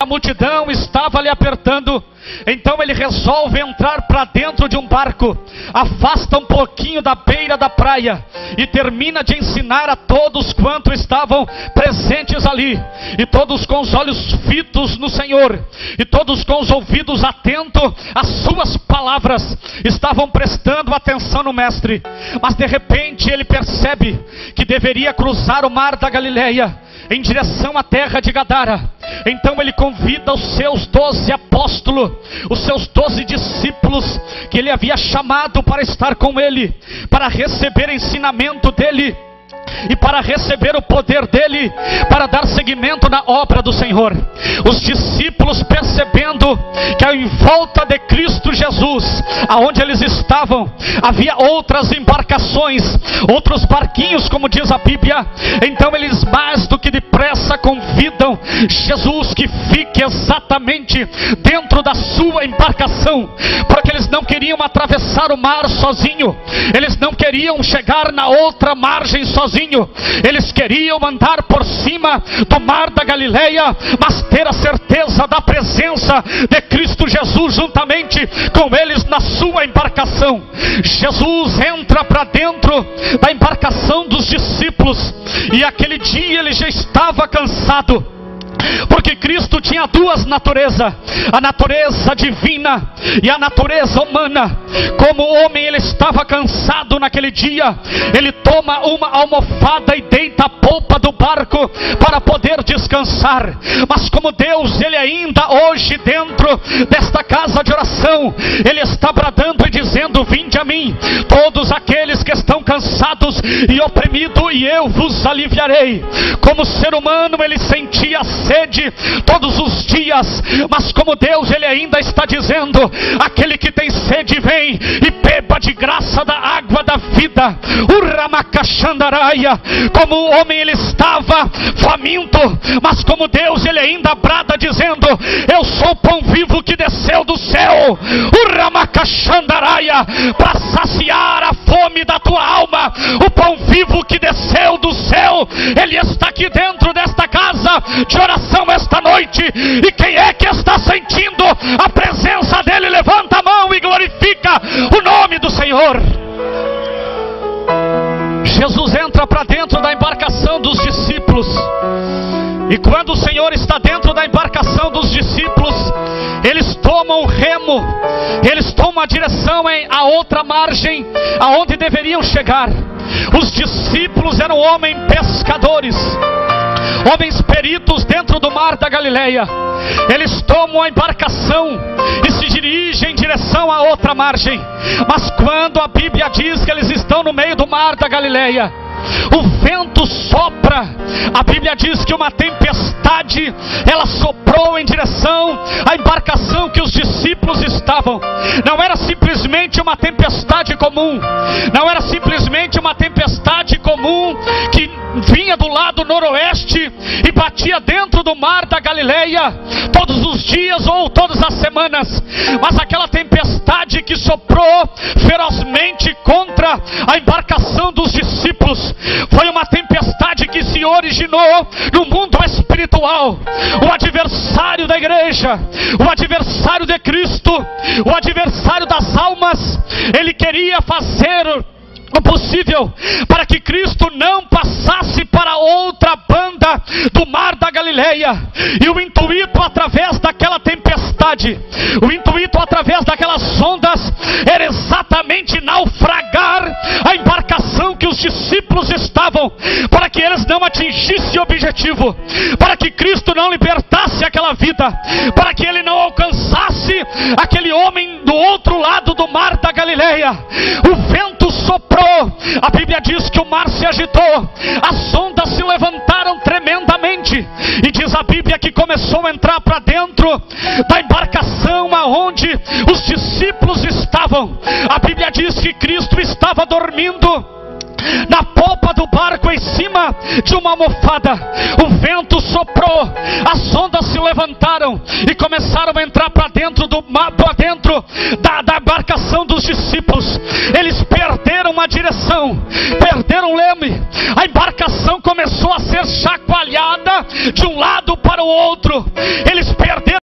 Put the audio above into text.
A multidão estava lhe apertando. Então ele resolve entrar para dentro de um barco, afasta um pouquinho da beira da praia e termina de ensinar a todos quanto estavam presentes ali, e todos com os olhos fitos no Senhor, e todos com os ouvidos atentos às suas palavras, estavam prestando atenção no mestre. Mas de repente ele percebe que deveria cruzar o mar da Galileia em direção à terra de Gadara. Então ele convida os seus 12 apóstolos, os seus 12 discípulos, que ele havia chamado para estar com ele, para receber ensinamento dele e para receber o poder dele, para dar seguimento na obra do Senhor. Os discípulos, percebendo que em volta de Cristo Jesus, aonde eles estavam, havia outras embarcações, outros barquinhos, como diz a Bíblia. Então eles mais do que depressa convidam Jesus que fique exatamente dentro da sua embarcação, porque eles não queriam atravessar o mar sozinho, eles não queriam chegar na outra margem sozinho, eles queriam andar por cima do mar da Galileia, mas ter a certeza da presença de Cristo Jesus juntamente com eles na sua embarcação. Jesus entra para dentro da embarcação dos discípulos, e aquele dia ele já estava cansado, porque Cristo tinha duas naturezas, a natureza divina e a natureza humana. Como homem ele estava cansado naquele dia, ele toma uma almofada e deita a polpa do barco para poder descansar. Mas como Deus, ele ainda hoje dentro desta casa de oração, ele está bradando e dizendo: vinde a mim, todos aqueles que estão cansados e oprimidos, e eu vos aliviarei. Como ser humano ele sentia sede todos os dias, mas como Deus, ele ainda está dizendo: aquele que tem sede, vem e beba de graça da água da vida. Como o homem ele estava faminto, mas como Deus, ele ainda brada dizendo: eu sou o pão vivo que desceu do céu, para saciar a fome da tua alma. O pão vivo que desceu do céu, ele está aqui dentro desta casa de oração esta noite. E quem é que está sentindo a presença dele? Levanta a mão e glorifica o nome do Senhor. Jesus entra para dentro da embarcação dos discípulos, e quando o Senhor está dentro da embarcação dos discípulos, eles tomam o remo, eles tomam a direção a outra margem, aonde deveriam chegar. Os discípulos eram homens pescadores, homens peritos dentro do mar da Galileia. Eles tomam a embarcação e se dirigem em direção à outra margem. Mas quando a Bíblia diz que eles estão no meio do mar da Galileia, o vento sopra. A Bíblia diz que uma tempestade, ela soprou em direção à embarcação que os discípulos estavam. Não era simplesmente uma tempestade comum, não era simplesmente uma tempestade comum que vinha do lado noroeste e batia dentro do mar da Galileia todos os dias ou todas as semanas. Mas aquela tempestade que soprou ferozmente contra a embarcação dos discípulos foi uma tempestade que se originou no mundo espiritual. O adversário da igreja, o adversário de Cristo, o adversário das almas, ele queria fazer o possível para que Cristo não passasse para outra banda do mar da Galileia. E o intuito através daquela tempestade, o intuito através daquelas ondas, era exatamente naufragar a embarcação que os discípulos estavam, para que eles não atingissem o objetivo, para que Cristo não libertasse aquela vida, para que ele não alcançasse aquele homem do outro lado do mar da Galileia. O vento soprou, a Bíblia diz que o mar se agitou, as ondas se levantaram tremendamente, e diz a Bíblia que começou a entrar para dentro da embarcação aonde os discípulos estavam. A Bíblia diz que Cristo estava dormindo na polpa do barco, em cima de uma almofada. O vento soprou, as ondas se levantaram e começaram a entrar para dentro da embarcação dos discípulos. Eles perderam a direção, perderam o leme, a embarcação começou a ser chacoalhada de um lado para o outro. Eles perderam